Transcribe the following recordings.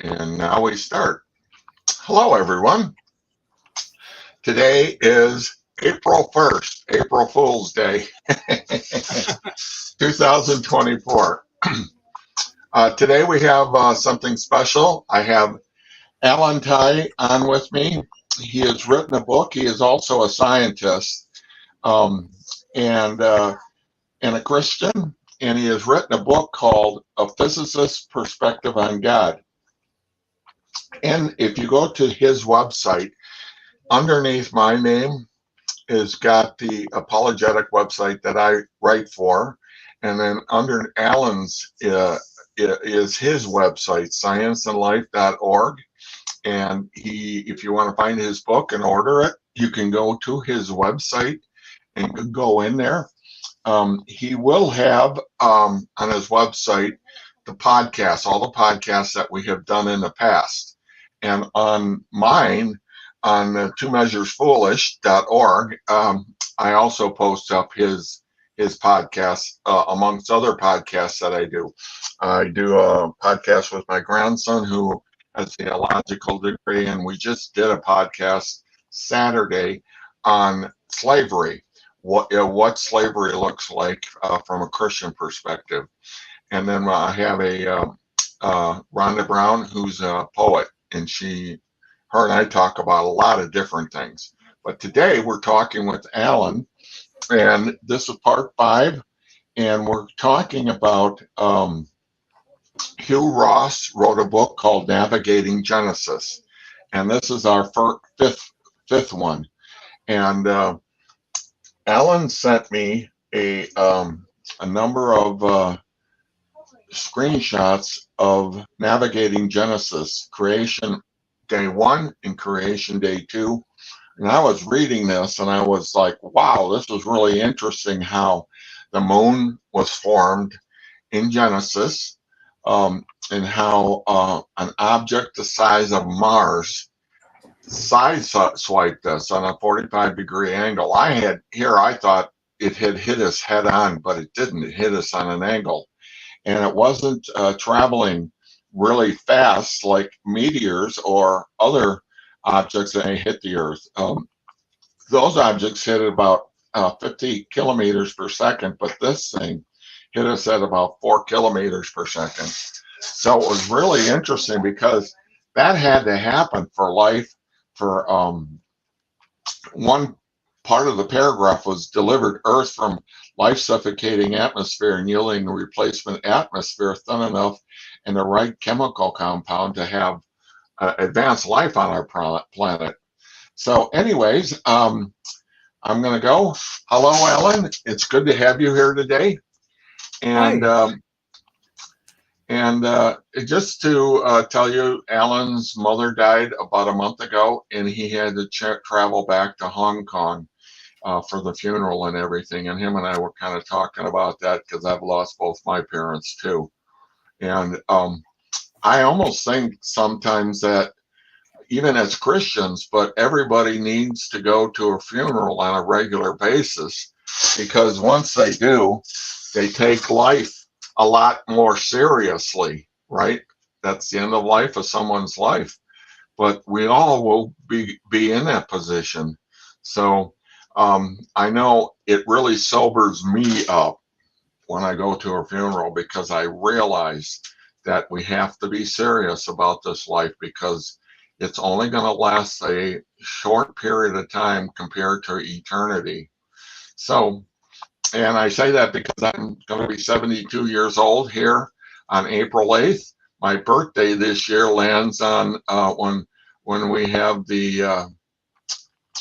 And now we start. Hello, everyone. Today is April 1st, April Fool's Day, 2024. Today we have something special. I have Alantai on with me. He has written a book. He is also a scientist and a Christian, and he has written a book called A Physicist's Perspective on God. And if you go to his website, underneath my name is got the apologetic website that I write for, and then under Alan's is his website, scienceandlife.org. And if you want to find his book and order it, you can go to his website and go in there. He will have on his website the podcasts, all the podcasts that we have done in the past. And on mine, on twomeasuresfoolish.org, I also post up his podcasts, amongst other podcasts that I do. I do a podcast with my grandson who has a theological degree, and we just did a podcast Saturday on slavery, what slavery looks like from a Christian perspective. And then I have a Rhonda Brown, who's a poet, and her and I talk about a lot of different things. But today we're talking with Alan, and this is part 5, and we're talking about Hugh Ross wrote a book called Navigating Genesis, and this is our fifth one. And Alan sent me a number of screenshots of Navigating Genesis, Creation Day 1 and Creation Day 2. And I was reading this and I was like, wow, this was really interesting how the moon was formed in Genesis, and how an object the size of Mars sideswiped us on a 45-degree angle. I thought it had hit us head on, but it didn't. It hit us on an angle. And it wasn't traveling really fast like meteors or other objects that hit the Earth. Those objects hit at about 50 kilometers per second, but this thing hit us at about 4 kilometers per second. So it was really interesting because that had to happen for life. For one part of the paragraph was delivered Earth from life-suffocating atmosphere and yielding a replacement atmosphere thin enough and the right chemical compound to have advanced life on our planet. So anyways, I'm going to go. Hello, Alan. It's good to have you here today. And just to tell you, Alan's mother died about a month ago, and he had to travel back to Hong Kong for the funeral and everything. And him and I were kind of talking about that because I've lost both my parents too. And I almost think sometimes that even as Christians, but everybody needs to go to a funeral on a regular basis, because once they do, they take life a lot more seriously, right? That's the end of life of someone's life. But we all will be in that position. So I know it really sobers me up when I go to a funeral, because I realize that we have to be serious about this life, because it's only going to last a short period of time compared to eternity. So, and I say that because I'm going to be 72 years old here on April 8th. My birthday this year lands on when we have the,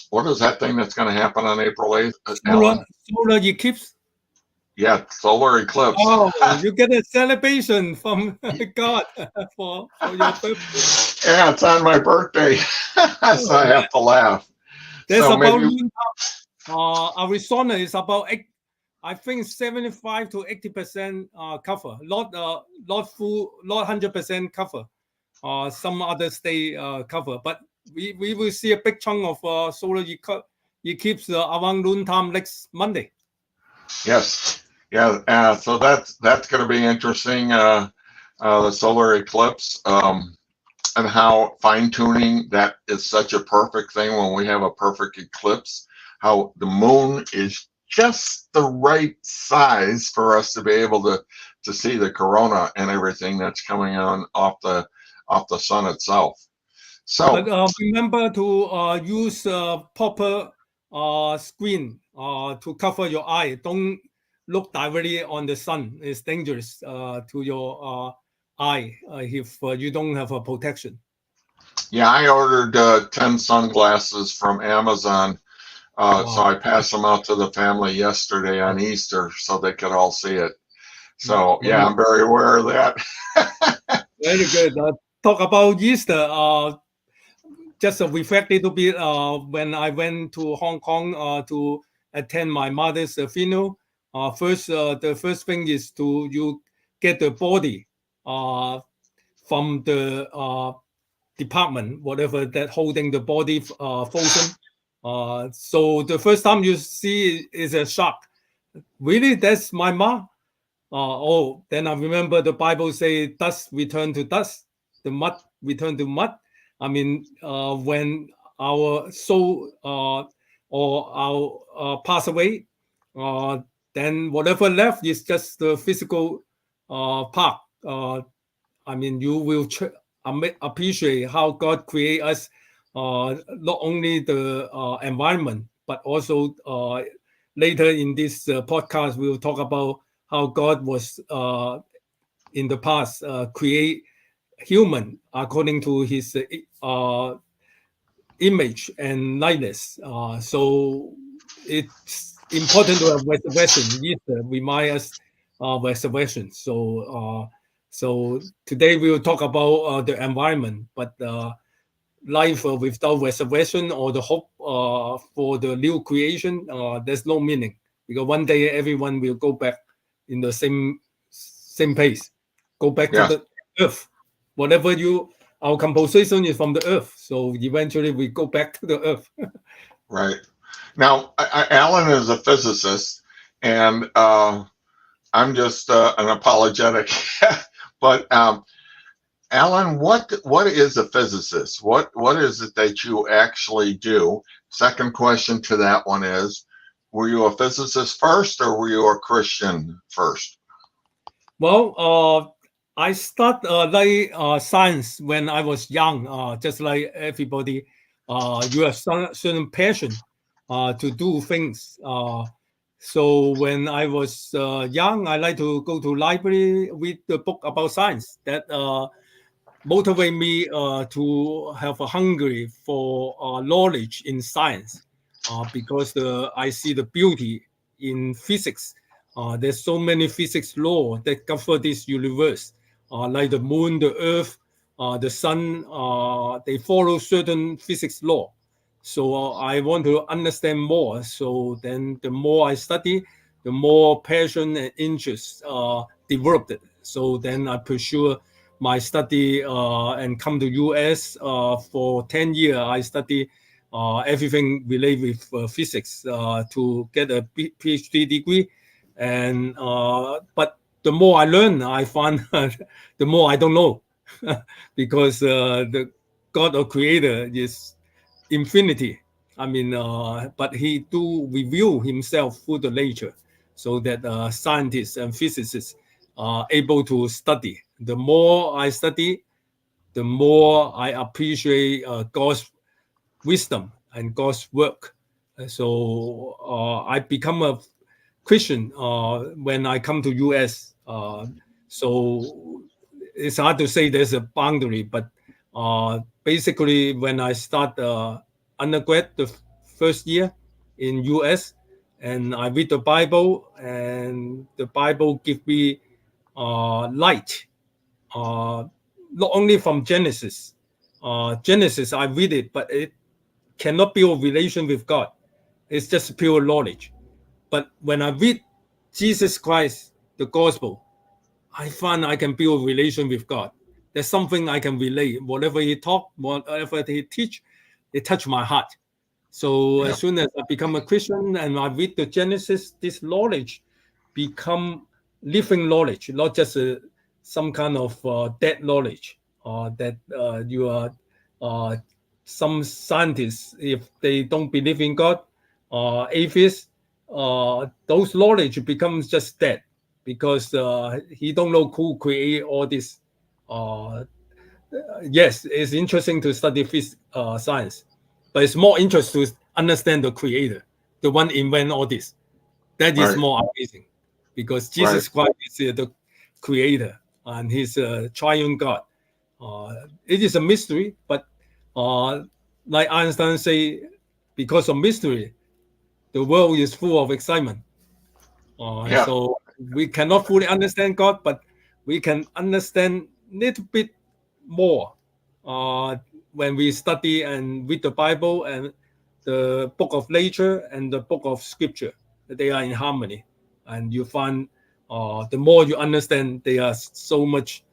what is that thing that's going to happen on April 8th? Solar eclipse? Yeah, solar eclipse. Oh, you get a celebration from God for your birthday. Yeah, it's on my birthday, so I have to laugh. There's so about maybe, Arizona is about I think 75 to 80% cover, not full, not 100% cover. Some other state cover, but we will see a big chunk of solar eclipse around noontime next Monday. Yes, yeah. So that's going to be interesting. The solar eclipse. and how fine tuning that is such a perfect thing when we have a perfect eclipse, how the moon is just the right size for us to be able to see the corona and everything that's coming on off the sun itself. So But remember to use proper screen to cover your eye. Don't look directly on the sun. It's dangerous to your eye if you don't have a protection. yeah, I ordered 10 sunglasses from Amazon. So I passed them out to the family yesterday on Easter so they could all see it. So yeah, I'm very aware of that. Very good. Talk about Easter. Just reflect a little bit. When I went to Hong Kong to attend my mother's funeral, the first thing is you get the body from the department, whatever that holding the body frozen. So the first time you see is a shock. Really, that's my mom? Then I remember the Bible say, "Dust return to dust, the mud return to mud." I mean, when our soul or our pass away, then whatever left is just the physical part. I mean, you will appreciate how God create us, not only the environment, but also later in this podcast, we will talk about how God was in the past create human according to his image and likeness. So it's important to have reservation. Yes, remind us of reservation. So today we will talk about the environment, but life without reservation or the hope for the new creation, there's no meaning, because one day everyone will go back in the same pace, go back to the earth. Whatever our composition is from the earth, so eventually we go back to the earth. Right. Now, Alan is a physicist, and I'm just an apologetic. But Alan, what is a physicist? What is it that you actually do? Second question to that one is, were you a physicist first, or were you a Christian first? Well, I started science when I was young. Just like everybody, you have certain passion to do things. So when I was young, I like to go to library, read the book about science. That motivate me to have a hungry for knowledge in science, because I see the beauty in physics. There's so many physics law that cover this universe, like the moon, the earth, the sun. They follow certain physics law. So I want to understand more. So then the more I study, the more passion and interest developed. So then I pursue my study and come to US for 10 years. I study everything related with physics to get a PhD degree. And but the more I learn, I find the more I don't know, because the God or Creator is infinity. I mean, but he do reveal himself through the nature, so that scientists and physicists are able to study. The more I study, the more I appreciate God's wisdom and God's work. So I become a Christian when I come to US. So it's hard to say there's a boundary, but basically when I start undergrad the first year in US, and I read the Bible, and the Bible gives me light, not only from Genesis. Genesis, I read it, but it cannot build a relation with God. It's just pure knowledge. But when I read Jesus Christ, the gospel, I find I can build a relation with God. There's something I can relate. Whatever he taught, whatever he teach, it touched my heart. So as soon as I become a Christian and I read the Genesis, this knowledge become living knowledge, not just some kind of dead knowledge. that you are some scientists, if they don't believe in God, atheists, those knowledge becomes just dead because he don't know who created all this. Yes, it's interesting to study science, but it's more interesting to understand the creator, the one invent all this. That is Right. more amazing because Right. Jesus Christ is the creator and he's a triune God. It is a mystery, but like Einstein say, because of mystery, the world is full of excitement. Yeah. So we cannot fully understand God, but we can understand a little bit more when we study and read the Bible and the book of nature and the book of scripture. They are in harmony, and you find the more you understand, they are so much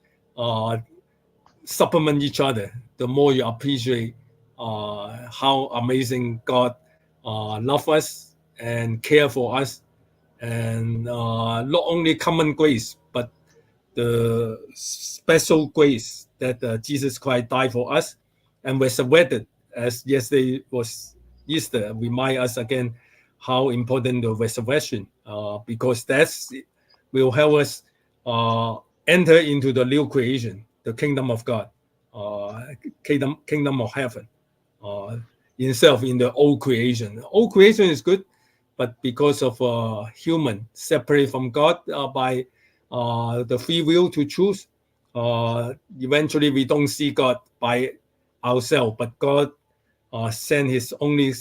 supplement each other. The more you appreciate how amazing God love us and care for us, and not only common grace, but the special grace that Jesus Christ died for us and resurrected, as yesterday was Easter, remind us again how important the resurrection, because that's will help us enter into the new creation, the kingdom of God, kingdom of heaven, itself in the old creation. Old creation is good, but because of human separate from God by the free will to choose, eventually we don't see God by ourselves, but God sent His only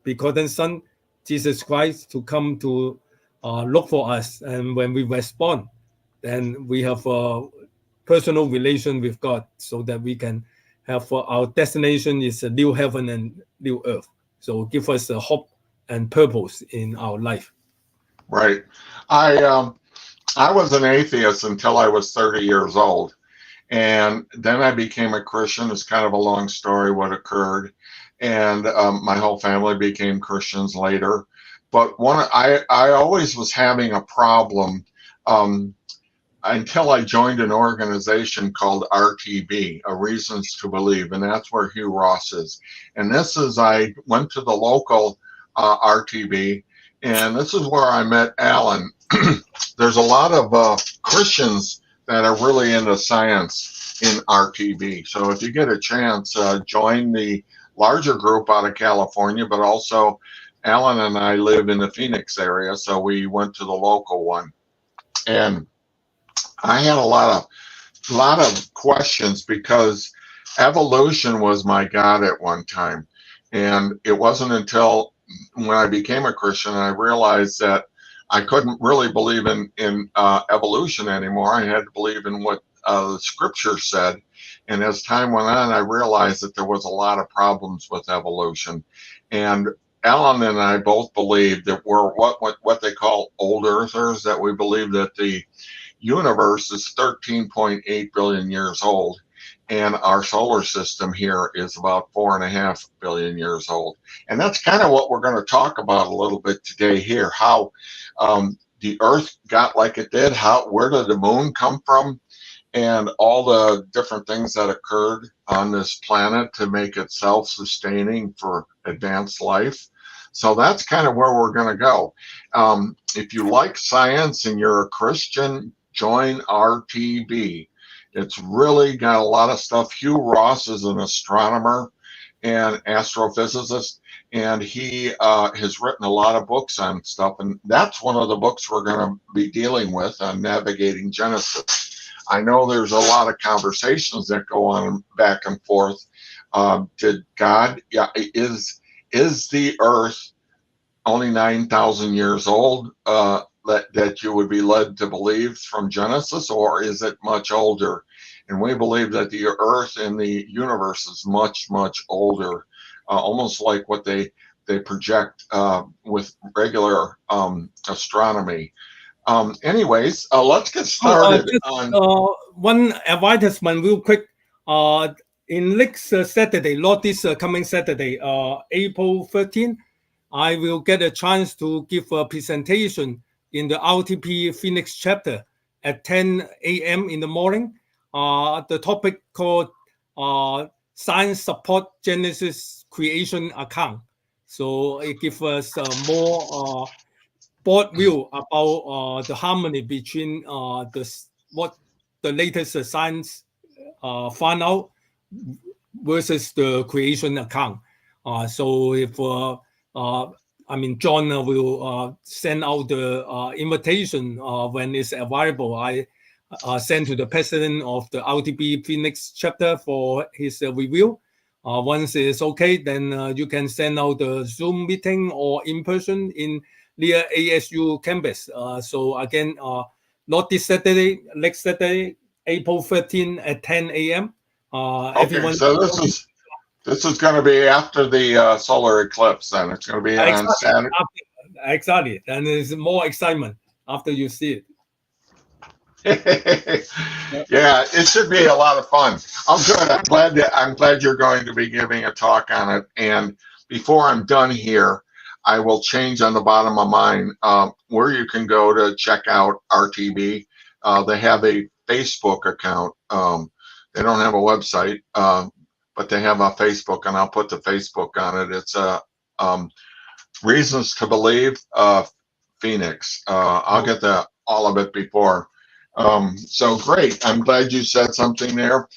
begotten Son, Jesus Christ, to come to look for us. And when we respond, then we have a personal relation with God, so that we can have our destination is a new heaven and new earth. So give us a hope and purpose in our life. Right. I was an atheist until I was 30 years old. And then I became a Christian. It's kind of a long story what occurred. And my whole family became Christians later. But I always was having a problem um, until I joined an organization called RTB, a Reasons to Believe, and that's where Hugh Ross is. And this is, I went to the local RTB, and this is where I met Alan. There's a lot of Christians that are really into science in RTB. So if you get a chance, join the larger group out of California, but also Alan and I live in the Phoenix area, so we went to the local one. And I had a lot of questions because evolution was my God at one time. And it wasn't until when I became a Christian I realized that I couldn't really believe in evolution anymore. I had to believe in what the scripture said. And as time went on, I realized that there was a lot of problems with evolution. And Alan and I both believed that we're what they call old earthers, that we believe that the universe is 13.8 billion years old, and our solar system here is about 4.5 billion years old. And that's kind of what we're going to talk about a little bit today here, how the Earth got like it did, where did the moon come from, and all the different things that occurred on this planet to make it self-sustaining for advanced life. So that's kind of where we're going to go. If you like science and you're a Christian, join RTB. It's really got a lot of stuff. Hugh Ross is an astronomer and astrophysicist, and he has written a lot of books on stuff, and that's one of the books we're going to be dealing with on Navigating Genesis. I know there's a lot of conversations that go on back and forth. Did God, is the Earth only 9,000 years old that you would be led to believe from Genesis, or is it much older? And we believe that the Earth and the universe is much, much older, almost like what they project with regular astronomy. Anyways, let's get started. One advertisement real quick. In next Saturday, not this coming Saturday, April 13th, I will get a chance to give a presentation in the RTP Phoenix chapter at 10 a.m. in the morning. the topic called Science Support Genesis Creation Account. So it gives us more broad view about the harmony between what the latest science found out versus the creation account. So if John will send out the invitation when it's available. I sent to the president of the RTB Phoenix chapter for his review. Once it's okay, then you can send out the Zoom meeting or in person in near ASU campus. So again, not this Saturday, next Saturday, April 13 at 10 a.m. Okay, Everyone. so this is going to be after the solar eclipse. Then it's going to be on Saturday. Exactly, and there's more excitement after you see it. Yeah, it should be a lot of fun. I'm good. I'm glad you're going to be giving a talk on it. And before I'm done here, I will change on the bottom of mine where you can go to check out RTB. They have a Facebook account. They don't have a website, but they have a Facebook, and I'll put the Facebook on it. It's Reasons to Believe Phoenix. I'll get all of it before. So great. I'm glad you said something there.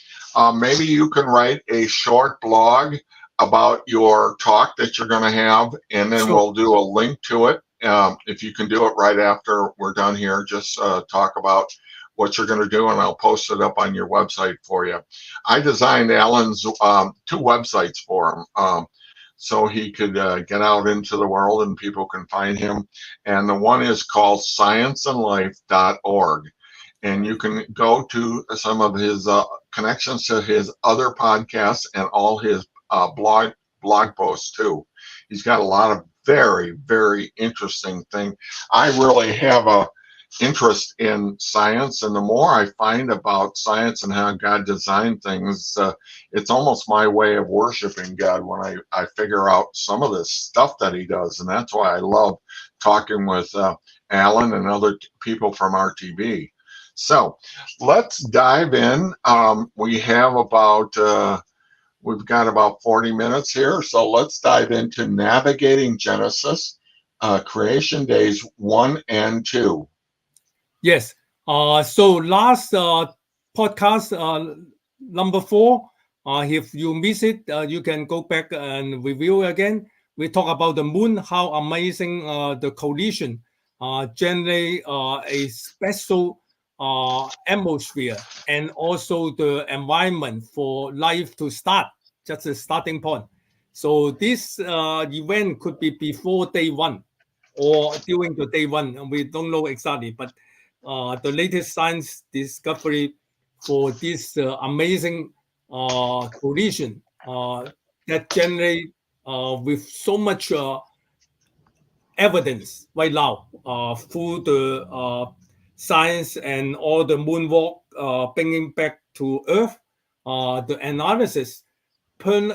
Maybe you can write a short blog about your talk that you're going to have, and then we'll do a link to it. If you can do it right after we're done here, just talk about what you're going to do, and I'll post it up on your website for you. I designed Alan's 2 websites for him. So he could get out into the world and people can find him. And the one is called scienceandlife.org. And you can go to some of his connections to his other podcasts and all his blog posts too. He's got a lot of very, very interesting things. I really have a interest in science, and the more I find about science and how God designed things, it's almost my way of worshiping God when I figure out some of this stuff that he does. And that's why I love talking with Alan and other people from RTB. So let's dive in. We've got about 40 minutes here, so let's dive into Navigating Genesis, Creation Days 1 and 2. Yes. So last podcast, number 4, if you miss it, you can go back and review again. We talk about the moon, how amazing the collision generate a special atmosphere and also the environment for life to start, just a starting point. So this event could be before day 1 or during the day 1, and we don't know exactly, but the latest science discovery for this amazing collision that generate with so much evidence right now through the science and all the moonwalk bringing back to Earth, the analysis point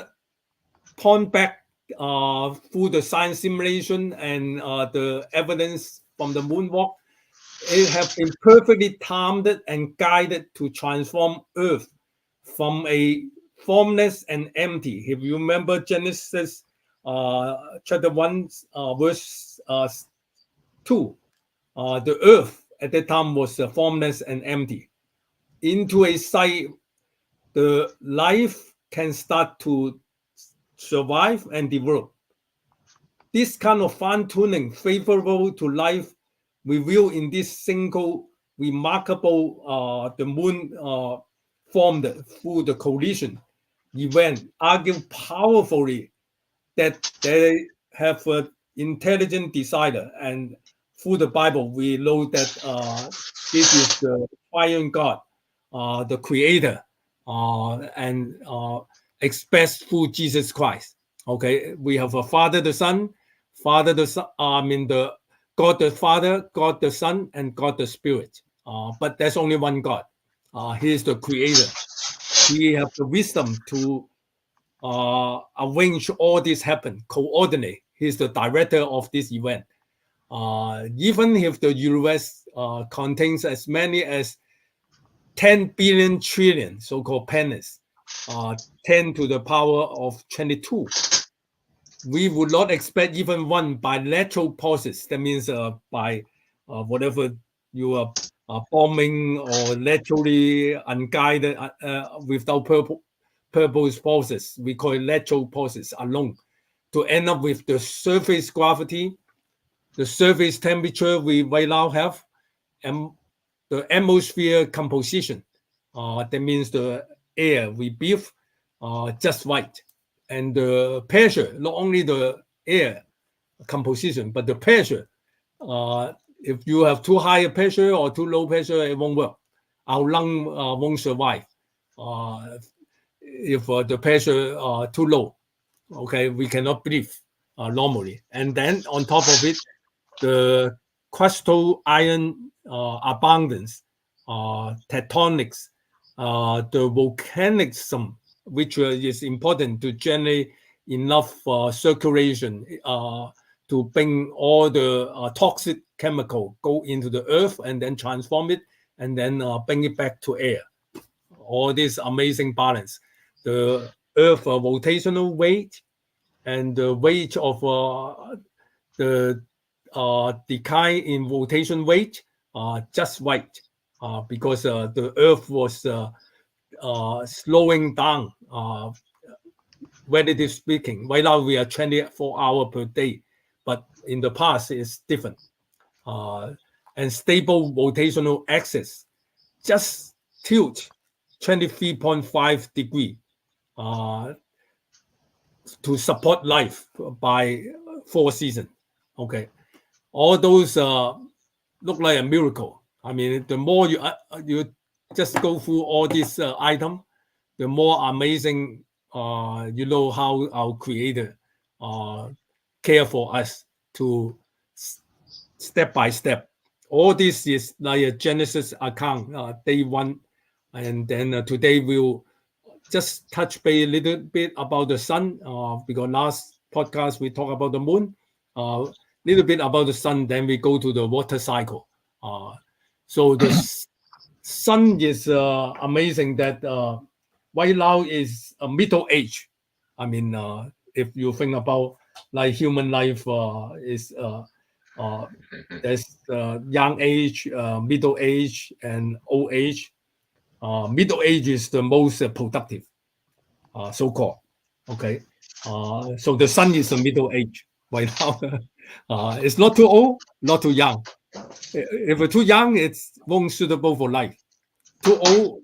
back through the science simulation and the evidence from the moonwalk. It has been perfectly timed and guided to transform Earth from a formless and empty. If you remember Genesis chapter 1, verse 2, the Earth at that time was formless and empty. Into a site, the life can start to survive and develop. This kind of fine-tuning favorable to life revealed in this single remarkable the moon formed through the collision event argue powerfully that they have an intelligent designer, and through the Bible we know that this is the triune God, the creator, and expressed through Jesus Christ. Okay, we have a Father the Son, the God the Father, God the Son, and God the Spirit. But there's only one God. He is the creator. He has the wisdom to arrange all this happen, coordinate. He's the director of this event. Even if the universe contains as many as 10 billion trillion, so-called planets, 10 to the power of 22. We would not expect even one bilateral process. That means by whatever you are bombing or laterally unguided without purpose process. We call it lateral process alone to end up with the surface gravity, the surface temperature we right now have, and the atmosphere composition. That means the air we breathe just right. And the pressure, not only the air composition, but the pressure. If you have too high a pressure or too low pressure, it won't work. Our lung won't survive. If the pressure too low, okay, we cannot breathe normally. And then on top of it, the crustal iron abundance, tectonics, the volcanism, which is important to generate enough circulation to bring all the toxic chemical go into the earth and then transform it and then bring it back to air. All this amazing balance. The earth rotational weight and the weight of the decline in rotation weight just right because the earth was slowing down, relatively speaking. Right now we are 24 hours per day, but in the past it's different. And stable rotational axis just tilt 23.5 degree to support life by 4 seasons. Okay, all those look like a miracle. I mean, the more you just go through all these items, the more amazing you know how our Creator care for us to step by step. All this is like a Genesis account, day one, and then today we'll just touch base a little bit about the sun because last podcast we talked about the moon. Little bit about the sun, then we go to the water cycle. So the sun is amazing that right now is a middle age. I mean, if you think about like human life is there's young age, middle age, and old age. Middle age is the most productive, so-called. Okay, so the sun is a middle age right now. It's not too old, not too young. If it's too young, it's won't suitable for life. Too old,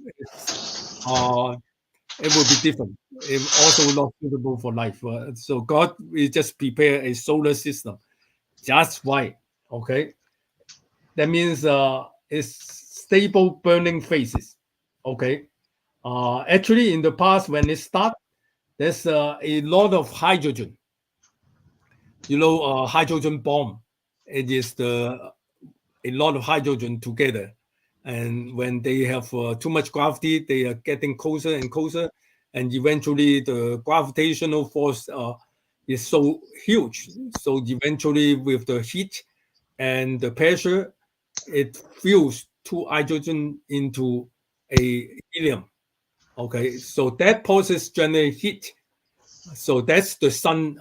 it will be different. It's also not suitable for life. So God will just prepare a solar system just right. Okay, that means it's stable burning phases. Okay, actually in the past when it starts, there's a lot of hydrogen. You know, hydrogen bomb. It is a lot of hydrogen together, and when they have too much gravity, they are getting closer and closer, and eventually the gravitational force is so huge. So eventually, with the heat and the pressure, it fuse two hydrogen into a helium. Okay, so that process generates heat. So that's the sun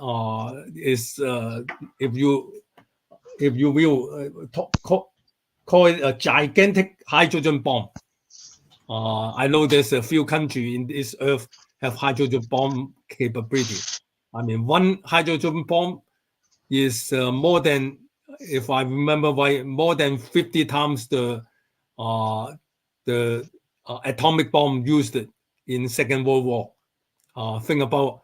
is if you will call it a gigantic hydrogen bomb. I know there's a few countries in this earth have hydrogen bomb capability. I mean, one hydrogen bomb is more than, if I remember right, more than 50 times the atomic bomb used in Second World War. Think about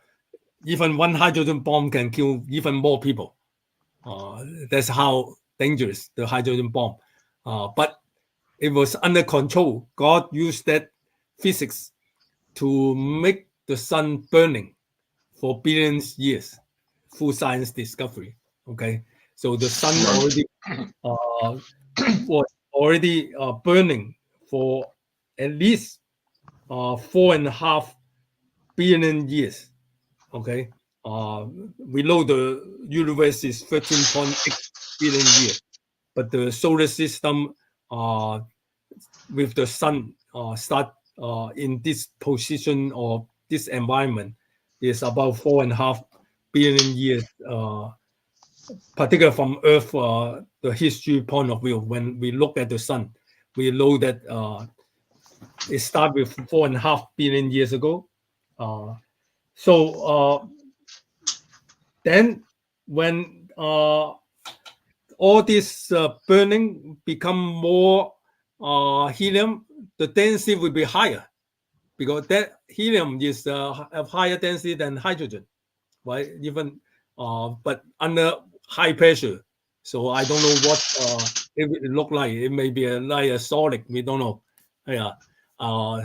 even one hydrogen bomb can kill even more people. That's how dangerous the hydrogen bomb. But it was under control. God used that physics to make the sun burning for billions years through science discovery. Okay, so the sun already was already burning for at least 4.5 billion years. Okay, we know the universe is 13.8 billion years, but the solar system with the sun start in this position or this environment is about 4.5 billion years, particularly from Earth, the history point of view. When we look at the sun, we know that it started with 4.5 billion years ago. Then when all this burning become more helium, the density will be higher, because that helium is have higher density than hydrogen, right? Even but under high pressure. So I don't know what it will look like. It may be like a solid. We don't know. Yeah.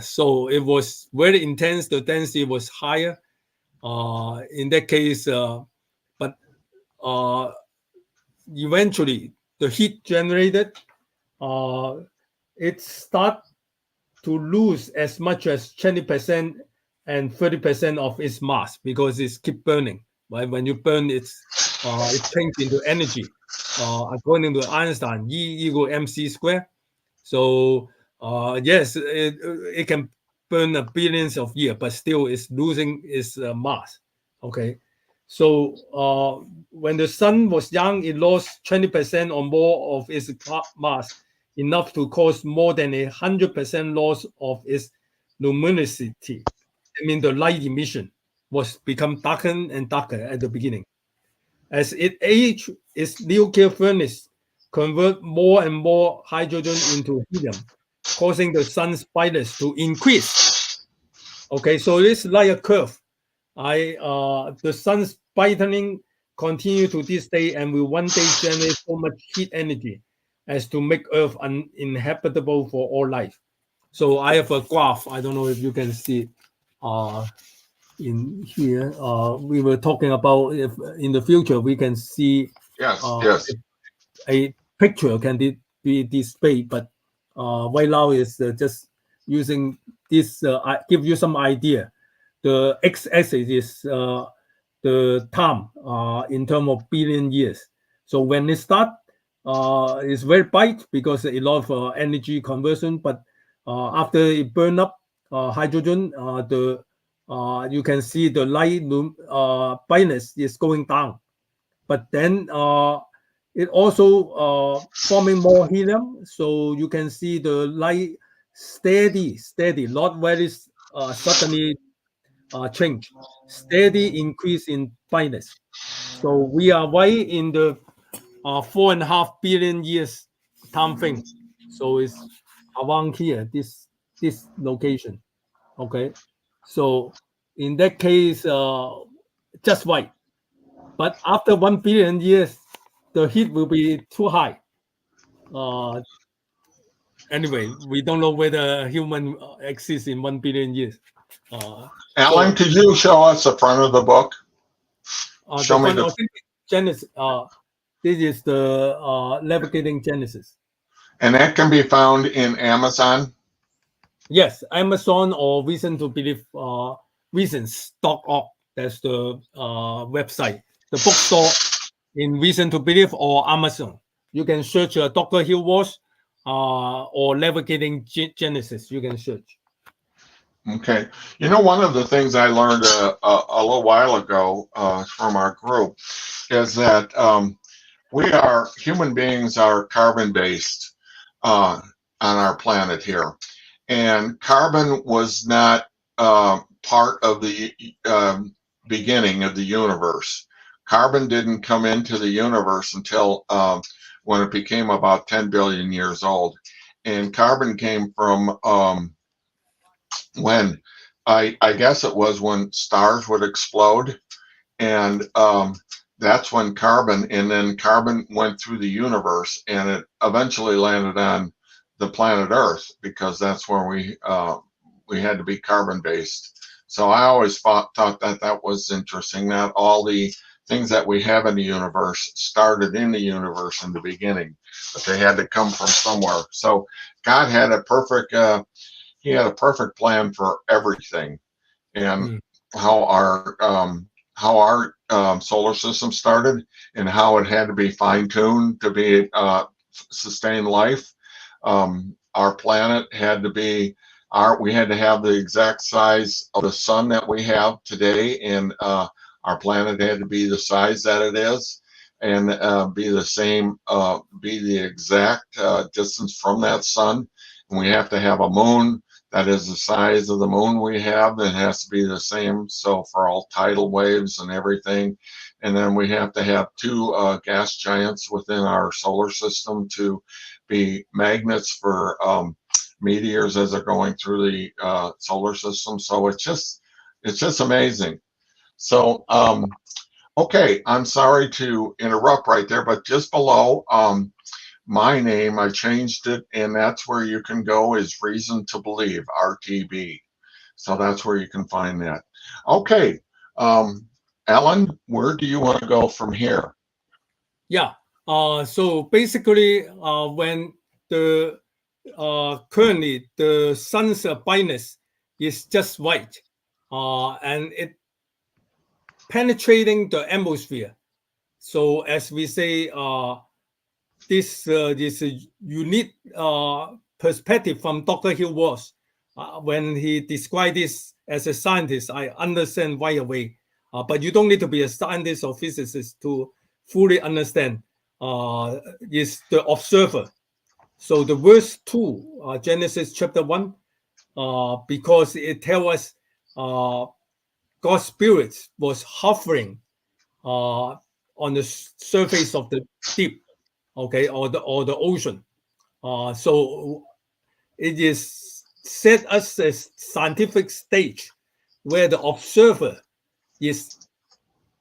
So it was very intense. The density was higher. In that case, but eventually the heat generated, it start to lose as much as 20% and 30% of its mass, because it's keep burning. Right? When you burn, it changes into energy. According to Einstein, E equal mc squared. So yes, it can burn billions of years, but still it's losing its mass. Okay. So when the sun was young, it lost 20% or more of its mass, enough to cause more than 100% loss of its luminosity. I mean, the light emission was become darker and darker at the beginning. As it aged, its nuclear furnace convert more and more hydrogen into helium, causing the sun's brightness to increase. Okay, so it's like a curve. The sun's brightening continue to this day and will one day generate so much heat energy as to make Earth uninhabitable for all life. So I have a graph. I don't know if you can see in here. We were talking about if in the future we can see Yes. a picture can be displayed, but right now is just using this. I give you some idea. The x-axis is the time in terms of billion years. So when it start, it's very bright because a lot of energy conversion. But after it burn up hydrogen, you can see the light brightness is going down. But then it also forming more helium, so you can see the light steady, not very suddenly change, steady increase in brightness. So we are right in the 4.5 billion years time frame. So it's around here, this location. Okay, so in that case, just right. But after 1 billion years, the heat will be too high. Anyway, we don't know whether human exists in 1 billion years. Alan, could you show us the front of the book? Show me the Genesis. This is the Navigating Genesis. And that can be found in Amazon? Yes, Amazon or Reason to Believe, reasons.org. That's the website. The bookstore in Reason to Believe or Amazon. You can search Dr. Hugh Ross or Navigating Genesis. You can search. Okay. You know, one of the things I learned a little while ago from our group is that human beings are carbon-based on our planet here. And carbon was not part of the beginning of the universe. Carbon didn't come into the universe until when it became about 10 billion years old. And carbon came from when I guess it was when stars would explode, and that's when carbon went through the universe, and it eventually landed on the planet Earth, because that's where we had to be carbon based. So I always thought that was interesting. Not all the things that we have in the universe started in the universe in the beginning, but they had to come from somewhere. So God had a perfect he had a perfect plan for everything, and how our solar system started, and how it had to be fine-tuned to be sustain life. Our planet had to be we had to have the exact size of the sun that we have today, and our planet had to be the size that it is, and be the same, be the exact distance from that sun. And we have to have a moon that is the size of the moon we have, that has to be the same. So for all tidal waves and everything. And then we have to have two gas giants within our solar system to be magnets for meteors as they're going through the solar system. So it's just amazing. So okay, I'm sorry to interrupt right there, but just below my name, I changed it, and that's where you can go, is Reason to Believe, RTB. So that's where you can find that. Okay, Alan, where do you want to go from here? Yeah. So basically, when the currently the sun's brightness is just right, and it penetrating the atmosphere. So as we say, this is a unique perspective from Dr. Hugh Ross. When he described this as a scientist, I understand right away. But you don't need to be a scientist or physicist to fully understand. Is the observer. So the verse 2, Genesis chapter 1, because it tells us God's spirit was hovering on the surface of the deep, okay, or the ocean. So it is set as a scientific stage where the observer is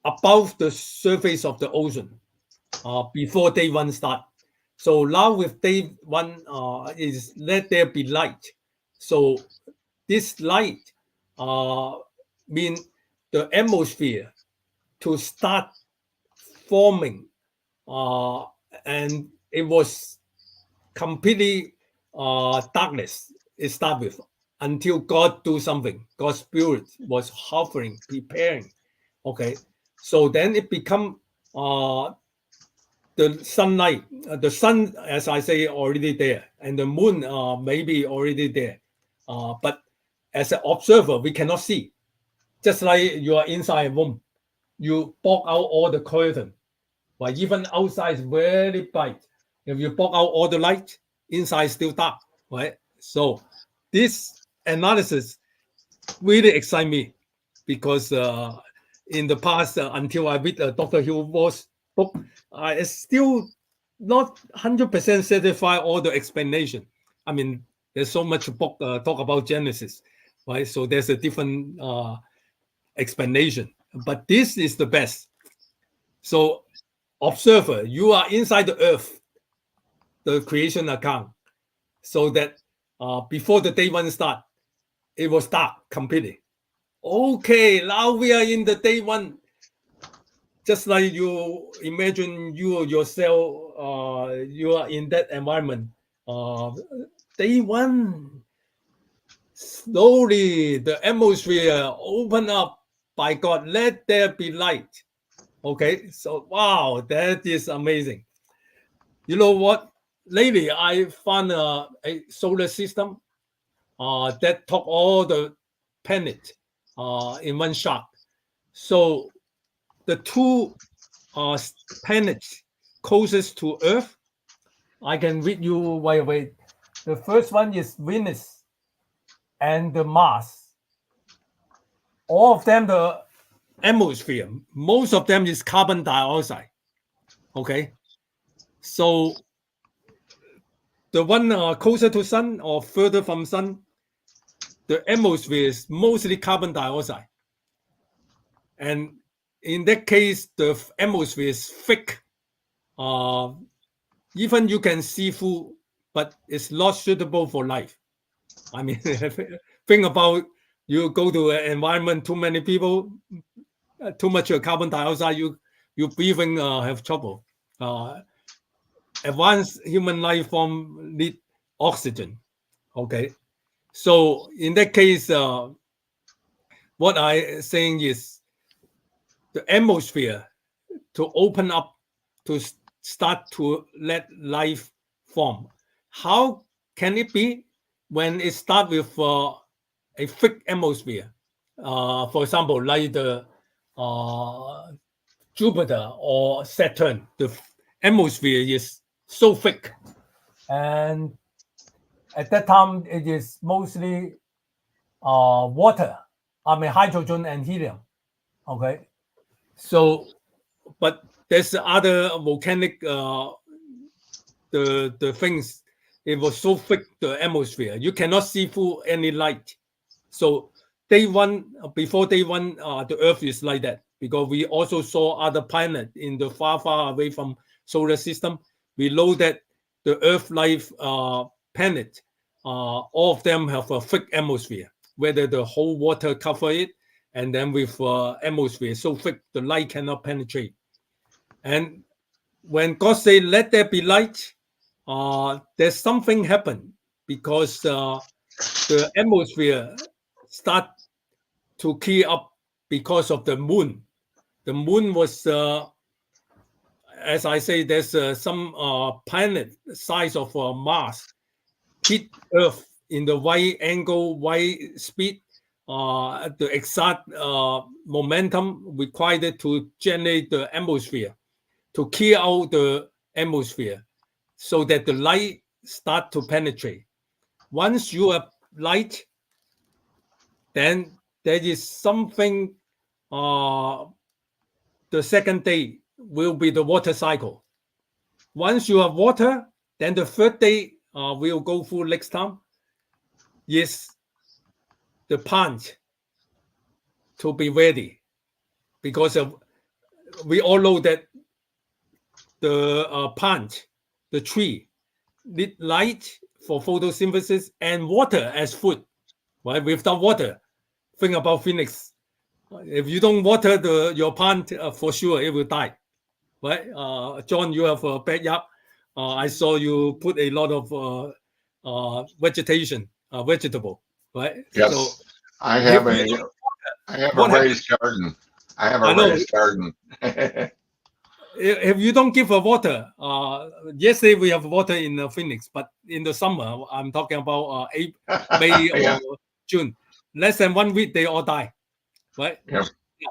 above the surface of the ocean before day one start. So now with day one is let there be light. So this light mean the atmosphere to start forming, and it was completely darkness. It started with until God do something. God's spirit was hovering, preparing. Okay, so then it become the sunlight. The sun, as I say, already there, and the moon maybe already there. But as an observer, we cannot see. Just like you are inside a room, you block out all the curtain. But even outside is very bright. If you block out all the light, inside is still dark, right? So this analysis really excites me because in the past, until I read Dr. Hugh Ross' book, I still not 100% satisfied all the explanation. I mean, there's so much book talk about Genesis, right? So there's a different explanation, but this is the best. So observer, you are inside the earth, the creation account, so that before the day one start, it was dark completely. Okay, now we are in the day one. Just like you imagine you yourself, you are in that environment. Day one, slowly the atmosphere open up by God. Let there be light. Okay, so wow, that is amazing. You know what? Lately, I found a solar system that took all the planets in one shot. So the two planets closest to Earth, I can read you right away. The first one is Venus and the Mars. All of them, the atmosphere, most of them is carbon dioxide. Okay, so the one closer to sun or further from sun, the atmosphere is mostly carbon dioxide. And in that case, the atmosphere is thick. Even you can see through, but it's not suitable for life. I mean, think about you go to an environment, too many people, too much carbon dioxide, you breathing have trouble. Advanced human life form need oxygen. Okay, so in that case, what I saying is the atmosphere to open up to start to let life form. How can it be? when it starts with a thick atmosphere, for example, like the Jupiter or Saturn, the atmosphere is so thick, and at that time it is mostly water, hydrogen and helium. Okay, so but there's other volcanic the things. It was so thick, the atmosphere, you cannot see through any light. So before day one, the Earth is like that, because we also saw other planets in the far away from solar system. We know that the Earth-like planet, all of them have a thick atmosphere, whether the whole water cover it, and then with atmosphere so thick the light cannot penetrate. And when God say let there be light, there's something happen, because the atmosphere start to clear up because of the moon. The moon was, as I say, there's some planet size of Mars hit Earth in the right angle, right speed, the exact momentum required to generate the atmosphere, to clear out the atmosphere, so that the light start to penetrate. Once you have light, then there is something, the second day will be the water cycle. Once you have water, then the third day we'll go through next time, is the plant to be ready, because we all know that the plant, the tree, need light for photosynthesis and water as food. Right? Without water, think about phoenix. If you don't water your plant, for sure it will die. Right? John, you have a backyard. I saw you put a lot of vegetable. Right? Yes. So I have if a what raised garden. I have a I know. raised garden. If you don't give water, yesterday we have water in Phoenix, but in the summer, I'm talking about May Yeah. or June, less than 1 week, they all die, right?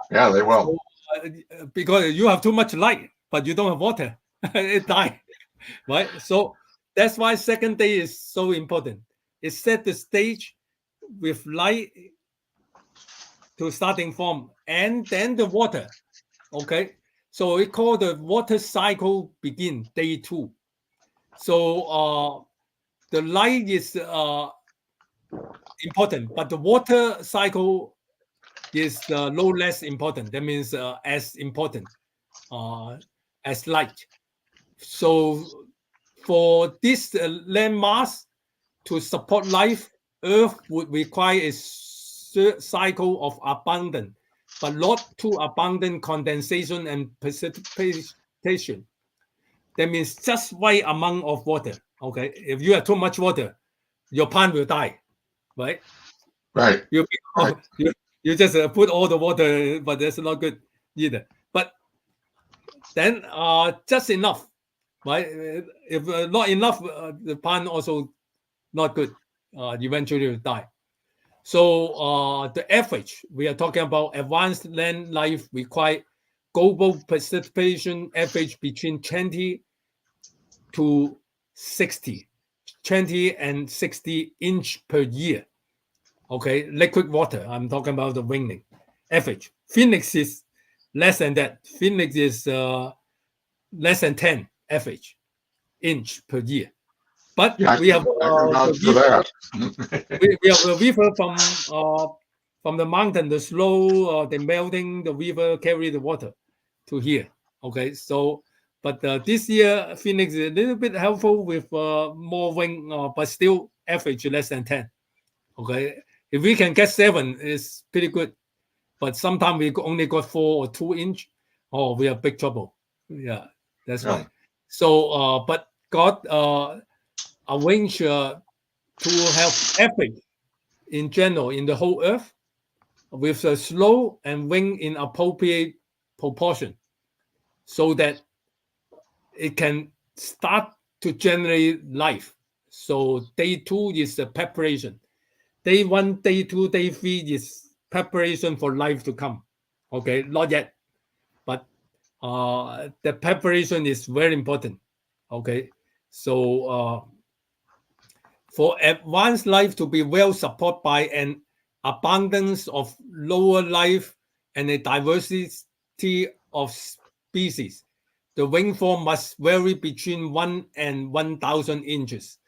Yeah, they will. So, because you have too much light, but you don't have water, it die, right? So that's why second day is so important. It set the stage with light to starting from, and then the water, okay? So we call the water cycle begin day 2. So the light is important, but the water cycle is no less important. That means as important as light. So for this landmass to support life, Earth would require a cycle of abundant, but not too abundant condensation and precipitation. That means just right amount of water. Okay, if you have too much water, your plant will die, right? Right. You Right. you just put all the water, but that's not good either. But then just enough, right? If not enough, the plant also not good. Eventually will die. So the average, we are talking about advanced land life require global precipitation average between 20 to 60, 20 and 60 inch per year. Okay, liquid water, I'm talking about the raining average. Phoenix is less than that. Phoenix is less than 10 average inch per year. But Yeah, we have I can vouch for that. we have a river from the mountain, the slow, the melting, the river carry the water to here. Okay, so but this year Phoenix is a little bit helpful with more rain, but still average less than 10. Okay, if we can get 7, it's pretty good. But sometimes we only got 4 or 2 inch. Oh, we are big trouble. Yeah, that's right. So, but God arranged to have average in general in the whole earth with a slow and wing in appropriate proportion, so that it can start to generate life. So day 2 is the preparation. Day 1, day 2, day 3 is preparation for life to come. Okay, not yet, but the preparation is very important. Okay, so for advanced life to be well supported by an abundance of lower life and a diversity of species, the rainfall must vary between 1 and 1,000 inches.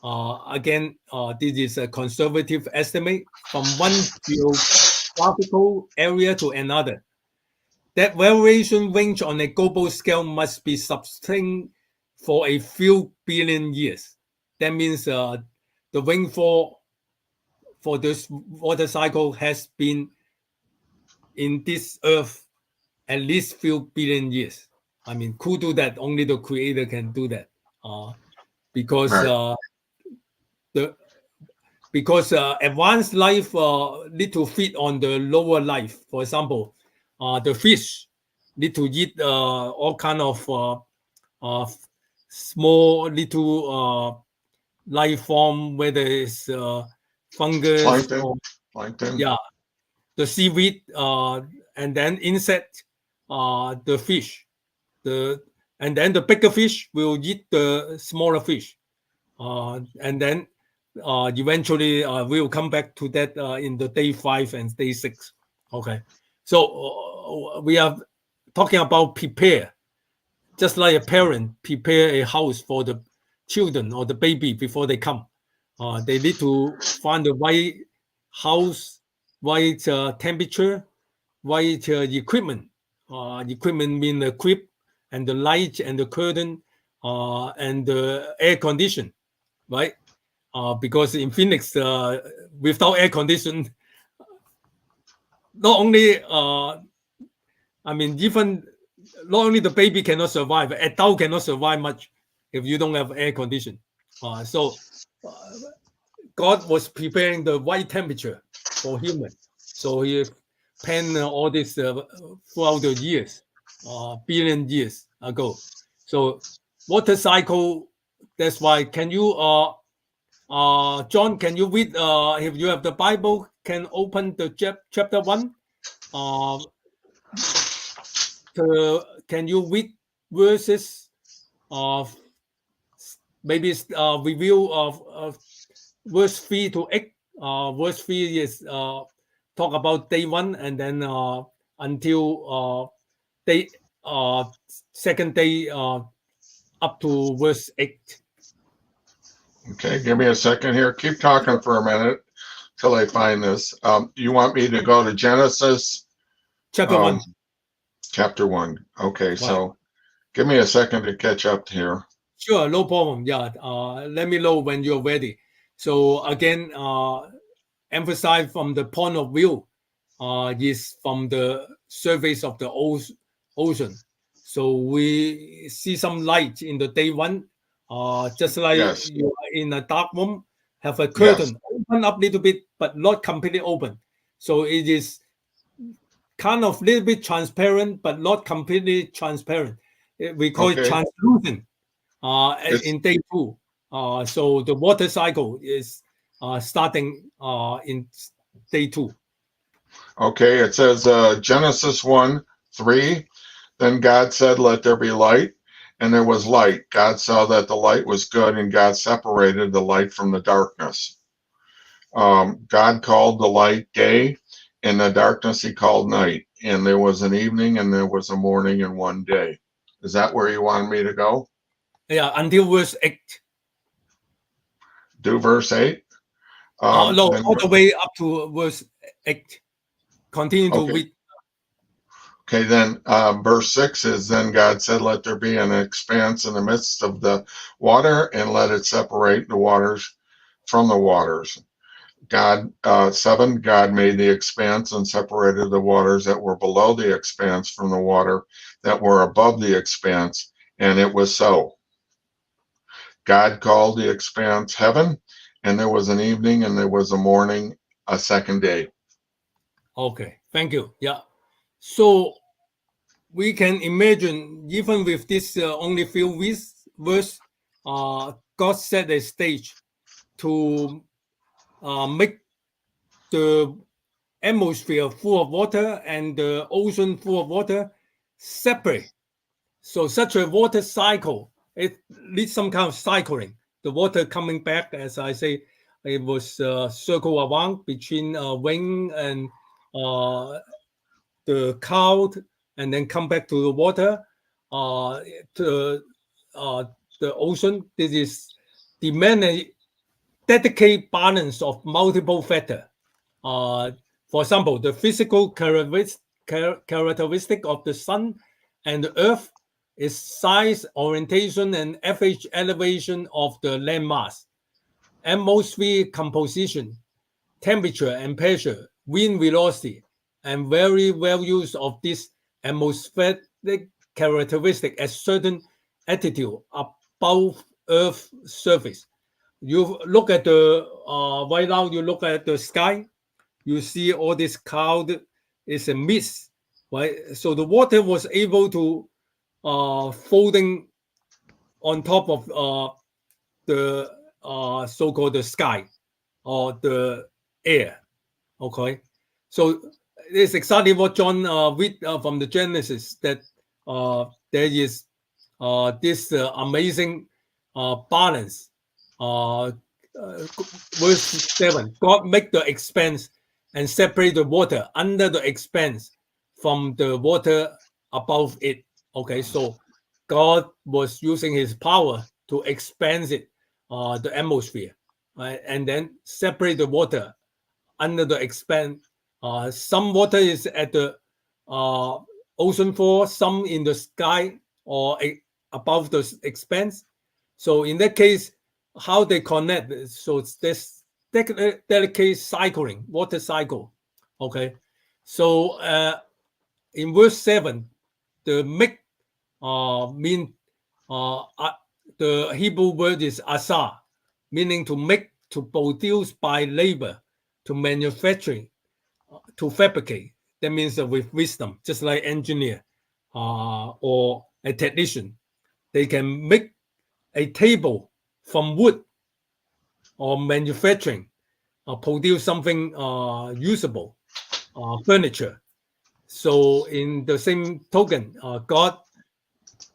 Again, this is a conservative estimate from one geographical area to another. That variation range on a global scale must be sustained for a few billion years. That means the rainfall for this water cycle has been in this earth at least few billion years. I mean, who do that? Only the creator can do that. Because Right. Advanced life need to feed on the lower life. For example, the fish need to eat all kind of small little life form, whether it's fungus Plankton. or Plankton. yeah, the seaweed, and then insect, the fish, and then the bigger fish will eat the smaller fish, and then eventually we'll come back to that in the day 5 and day 6. Okay, so we are talking about prepare, just like a parent prepare a house for the children or the baby before they come. They need to find the right house, right temperature, right equipment. Equipment mean the crib and the light and the curtain and the air condition, right? Because in Phoenix, without air condition, not only even not only the baby cannot survive, adult cannot survive much if you don't have air condition. So God was preparing the right temperature for human. So he planned all this throughout the years, billion years ago. So water cycle. That's why. Can you, John? Can you read? If you have the Bible, can open the chapter 1. Can you read verses of maybe review of verse 3 to 8? Verse 3 is talk about day 1 and then until day second day up to verse 8. Okay, give me a second here. Keep talking for a minute till I find this. You want me to go to Genesis Chapter 1. chapter 1? Okay, Right. so give me a second to catch up here. Sure, no problem. Yeah, let me know when you're ready. So again, emphasize from the point of view is from the surface of the ocean. So we see some light in the day 1, just like Yes, you are in a dark room, have a yes. curtain open up a little bit, but not completely open. So it is kind of a little bit transparent, but not completely transparent. We call it Okay, translucent it's in day 2. So the water cycle is starting in day 2. okay. It says Genesis 1:3. Then God said, "Let there be light," and there was light. God saw that the light was good, and God separated the light from the darkness. God called the light day, and the darkness he called night. And there was an evening, and there was a morning, and one day. Is that where you wanted me to go? Yeah, until verse 8. Do verse 8? No, Then all the way up to verse 8. Continue to okay. read. Okay, then verse 6 is, then God said, "Let there be an expanse in the midst of the water, and let it separate the waters from the waters." God 7, God made the expanse and separated the waters that were below the expanse from the water that were above the expanse, and it was so. God called the expanse heaven, and there was an evening, and there was a morning, a second day. Okay, thank you. Yeah. So we can imagine, even with this only few verse, God set a stage to make the atmosphere full of water and the ocean full of water separate. So such a water cycle, it needs some kind of cycling. The water coming back, as I say, it was circle around between wing and the cloud, and then come back to the water, to the ocean. This is demand a dedicated balance of multiple factors. For example, the physical characteristic of the sun and the earth is size, orientation, and average elevation of the landmass, atmosphere composition, temperature and pressure, wind velocity, and very well use of this atmospheric characteristic at certain altitude above Earth's surface. You look at the right now. You look at the sky. You see all this cloud is a mist, right? So the water was able to folding on top of the so-called the sky or the air. Okay, so it's exactly what John read from the Genesis, that there is this amazing balance. Verse 7, God make the expanse and separate the water under the expanse from the water above it. Okay, so God was using his power to expand it, the atmosphere, right? And then separate the water under the expanse. Some water is at the ocean floor, some in the sky or above the expanse. So in that case, how they connect? So it's this delicate cycling, water cycle. Okay, so in verse 7, the make mean the Hebrew word is asa, meaning to make, to produce by labor, to manufacturing, to fabricate. That means with wisdom, just like engineer or a technician. They can make a table from wood or manufacturing, produce something usable, furniture. So in the same token, God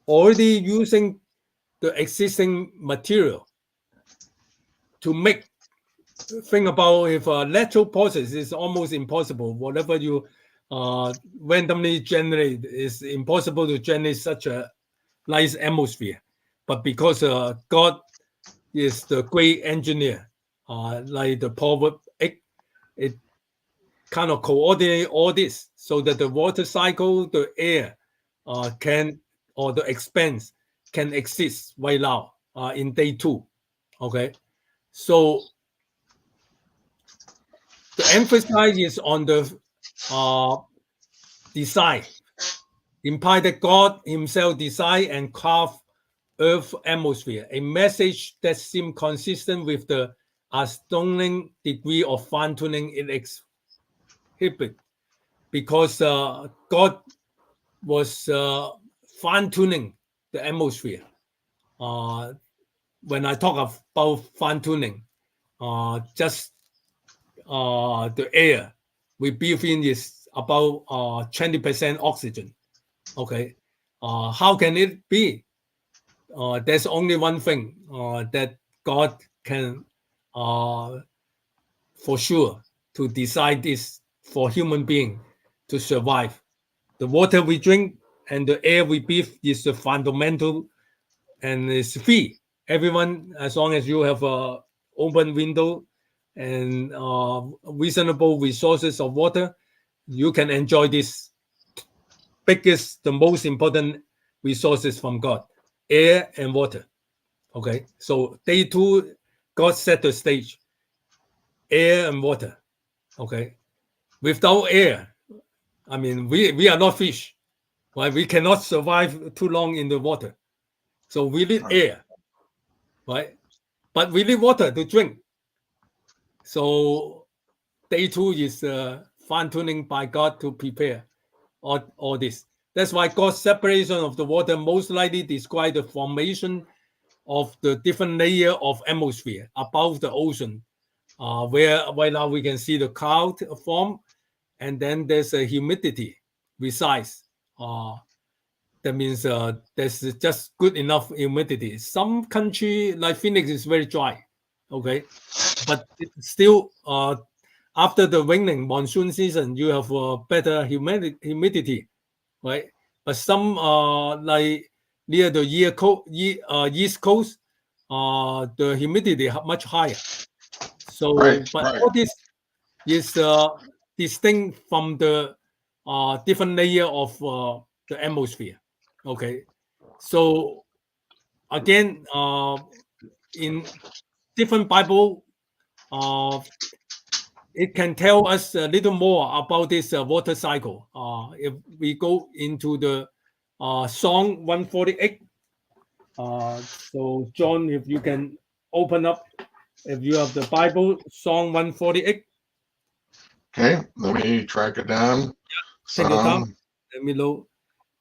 already using the existing material to make. Think about if a natural process is almost impossible. Whatever you randomly generate is impossible to generate such a nice atmosphere. But because God is the great engineer, like the Proverb 8, it kind of coordinate all this so that the water cycle, the air can, or the expanse can exist right now in day 2. Okay, so the emphasis is on the design, imply that God himself designed and carved Earth atmosphere, a message that seemed consistent with the astounding degree of fine-tuning it exhibit, because God was fine-tuning the atmosphere. When I talk about fine-tuning, just the air we breathe in is about 20% oxygen. Okay, how can it be? There's only one thing that God can, for sure, to decide this for human being to survive. The water we drink and the air we breathe is the fundamental, and it's free. Everyone, as long as you have an open window and reasonable resources of water, you can enjoy this biggest, the most important resources from God, air and water. Okay, so day 2, God set the stage, air and water. Okay, without air, I mean, we are not fish, right? We cannot survive too long in the water. So we need air, right? But we need water to drink. So day 2 is fine-tuning by God to prepare all this. That's why God's separation of the water most likely describe the formation of the different layer of atmosphere above the ocean, where right now we can see the cloud form, and then there's a humidity resides. That means there's just good enough humidity. Some country like Phoenix is very dry, okay, but it's still after the raining monsoon season, you have better humidity, right? But some like near the East Coast, the humidity much higher. So, Right, but right. all this is distinct from the different layer of the atmosphere. Okay, so again, in different Bible, it can tell us a little more about this water cycle. If we go into the Song 148, so John, if you can open up, if you have the Bible, Song 148. Okay, let me track it down. Take your time. Psalm. Let me know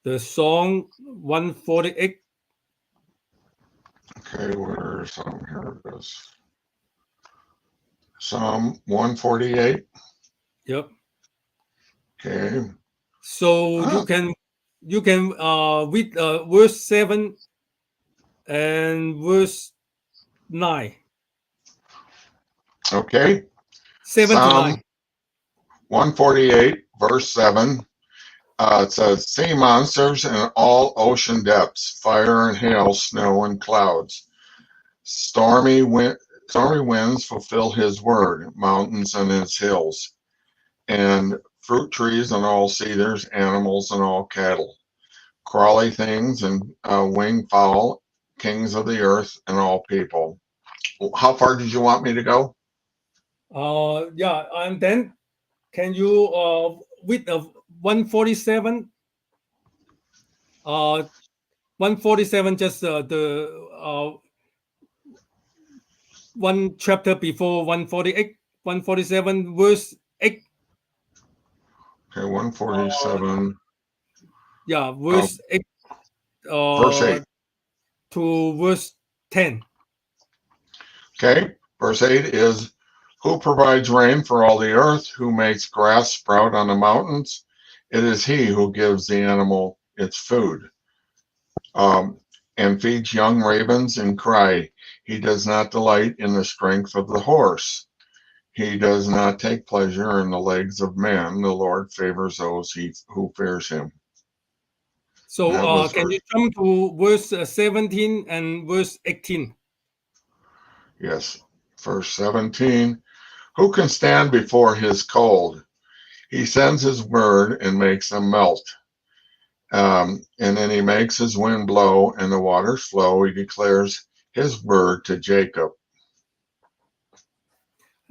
the Song 148. Okay, where's Psalm? Here it is. Psalm 148. Yep. Okay. So you can read verse 7 and verse 9. Okay. 7 to 9. Psalm 148, verse 7. It says, sea monsters and all ocean depths, fire and hail, snow and clouds. Stormy winds fulfill his word, mountains and his hills, and fruit trees and all cedars, animals and all cattle, crawly things and winged fowl, kings of the earth and all people. How far did you want me to go? Yeah, and then can you read 147? 147, just the one chapter before 148, 147 verse 8. Okay, 147. Yeah, verse 8 Verse 8. to verse 10. Okay, verse 8 is, who provides rain for all the earth, who makes grass sprout on the mountains? It is he who gives the animal its food, and feeds young ravens and cry. He does not delight in the strength of the horse. He does not take pleasure in the legs of man. The Lord favors those who fears him. So can you jump to verse 17 and verse 18? Yes, verse 17. Who can stand before his cold? He sends his word and makes them melt. And then he makes his wind blow and the waters flow. He declares his word to Jacob.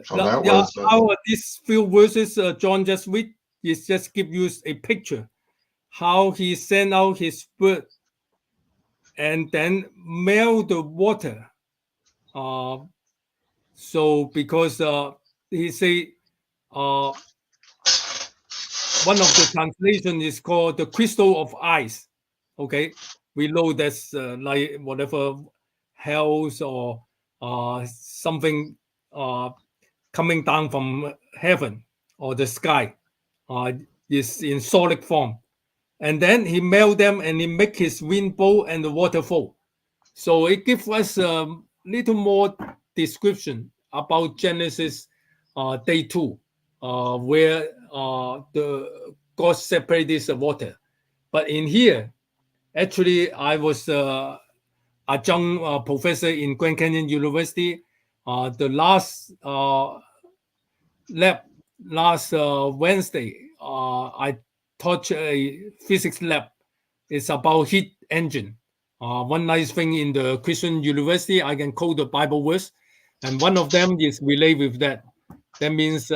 So that Yeah, was how these few verses John just read is just give you a picture how he sent out his word and then melt the water. So because he say one of the translation is called the crystal of ice. Okay, we know that's like whatever hells or something coming down from heaven or the sky is in solid form. And then he melt them and he make his wind blow and the waterfall. So it gives us a little more description about Genesis day 2, where the God separated the water. But in here, actually, I was a adjunct professor in Grand Canyon University. The last lab, last Wednesday, I taught a physics lab. It's about heat engine. One nice thing in the Christian University, I can quote the Bible verse, and one of them is related with that. That means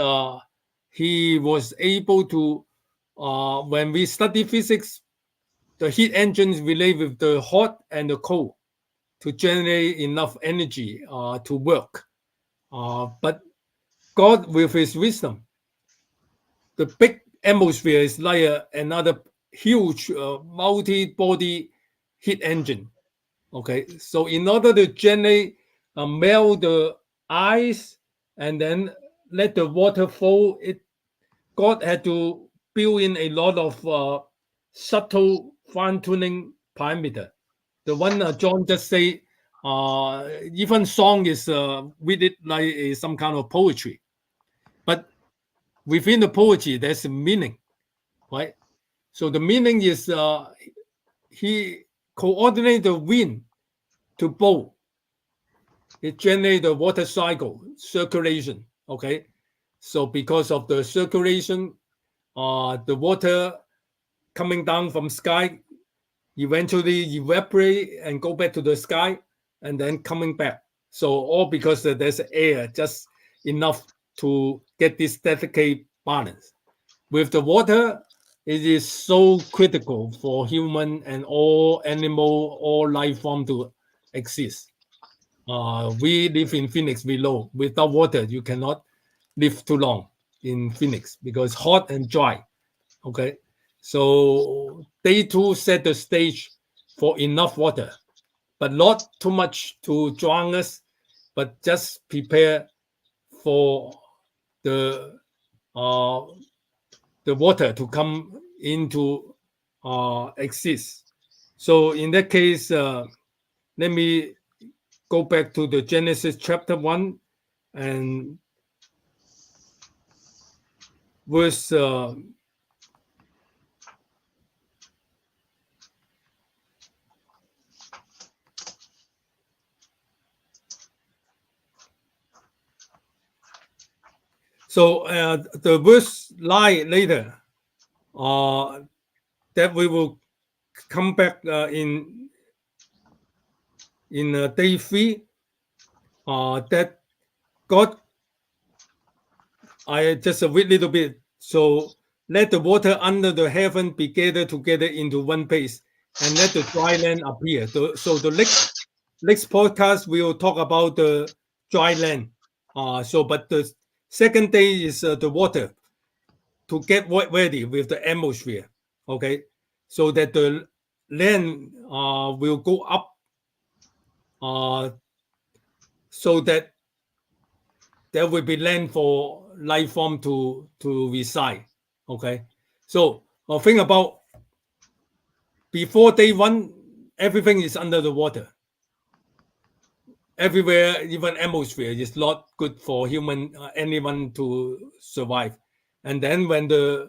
he was able to, when we study physics, the heat engine is related with the hot and the cold to generate enough energy to work. But God, with his wisdom, the big atmosphere is like another huge multi-body heat engine. Okay, so in order to generate melt the ice and then let the water flow, God had to build in a lot of subtle fine-tuning parameter. The one John just say, even song is with it like some kind of poetry, but within the poetry there's a meaning, right? So the meaning is he coordinate the wind to blow. It generates the water cycle, circulation. Okay, so because of the circulation, the water coming down from sky eventually evaporate and go back to the sky and then coming back. So all because there's air just enough to get this delicate balance. With the water, it is so critical for human and all animal, all life form to exist. We live in Phoenix below. Without water, you cannot live too long in Phoenix because hot and dry. Okay, so day 2 set the stage for enough water, but not too much to drown us, but just prepare for the uh, the water to come into exist. So in that case, let me go back to the Genesis chapter 1 and verse so the verse line later that we will come back in day 3 that God, I just a little bit. So let the water under the heaven be gathered together into one place, and let the dry land appear. So the next podcast we will talk about the dry land. But the second day is the water to get ready with the atmosphere. Okay, so that the land will go up, so that there will be land for life form to reside. Okay, so think about before day 1, everything is under the water. Everywhere, even atmosphere is not good for human anyone to survive. And then when there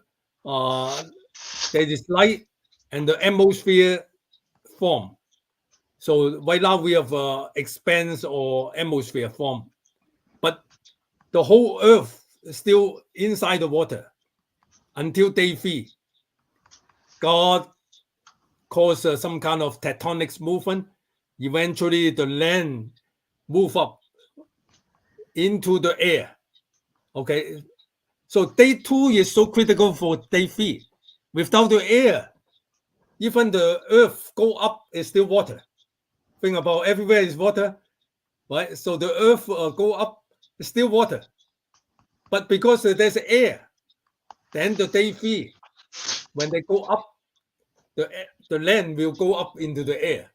is light and the atmosphere form. So right now we have expanse or atmosphere form, but the whole Earth is still inside the water until day 3. God caused some kind of tectonic movement. Eventually, the land move up into the air. Okay, so day 2 is so critical for day 3. Without the air, even the Earth go up is still water. Think about everywhere is water, right? So the Earth go up is still water, but because there's air, then the day 3, when they go up, the land will go up into the air,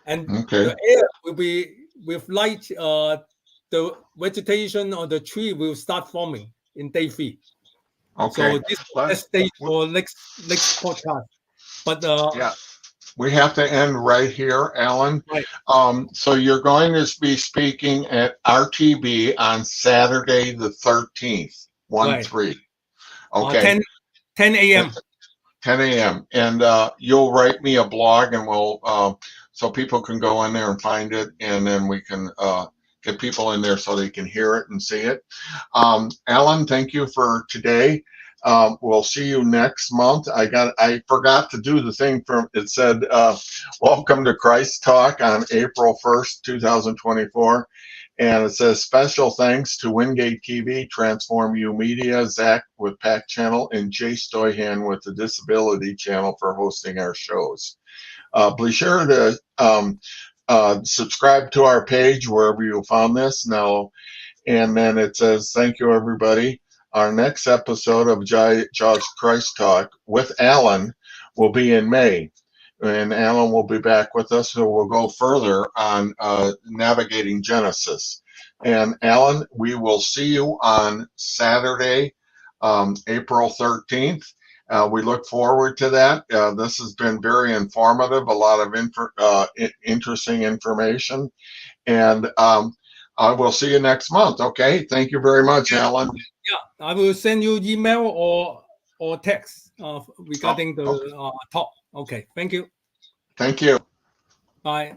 and Okay. the air will be with light. The vegetation or the tree will start forming in day 3. Okay. So this is stage for next podcast. But Yeah, we have to end right here, Alan. right, So you're going to be speaking at RTB on Saturday the 13th, 1-3. Okay. 10 a.m. 10 a.m. And you'll write me a blog, and we'll so people can go in there and find it, and then we can get people in there so they can hear it and see it. Alan, thank you for today. We'll see you next month. I forgot to do the thing from it said welcome to Christ Talk on April 1st, 2024. And it says special thanks to Wingate TV, Transform You Media, Zach with Pack Channel, and Jay Stoyhan with the Disability Channel for hosting our shows. Be sure to subscribe to our page wherever you found this now. And then it says, thank you, everybody. Our next episode of Josh Christ Talk with Alan will be in May. and Alan will be back with us, who will go further on navigating Genesis. And Alan, we will see you on Saturday, April 13th. We look forward to that. This has been very informative, a lot of interesting information. And I will see you next month. Okay. Thank you very much, Alan. Yeah, I will send you email or text regarding the talk. Okay. Thank you. Thank you. Bye.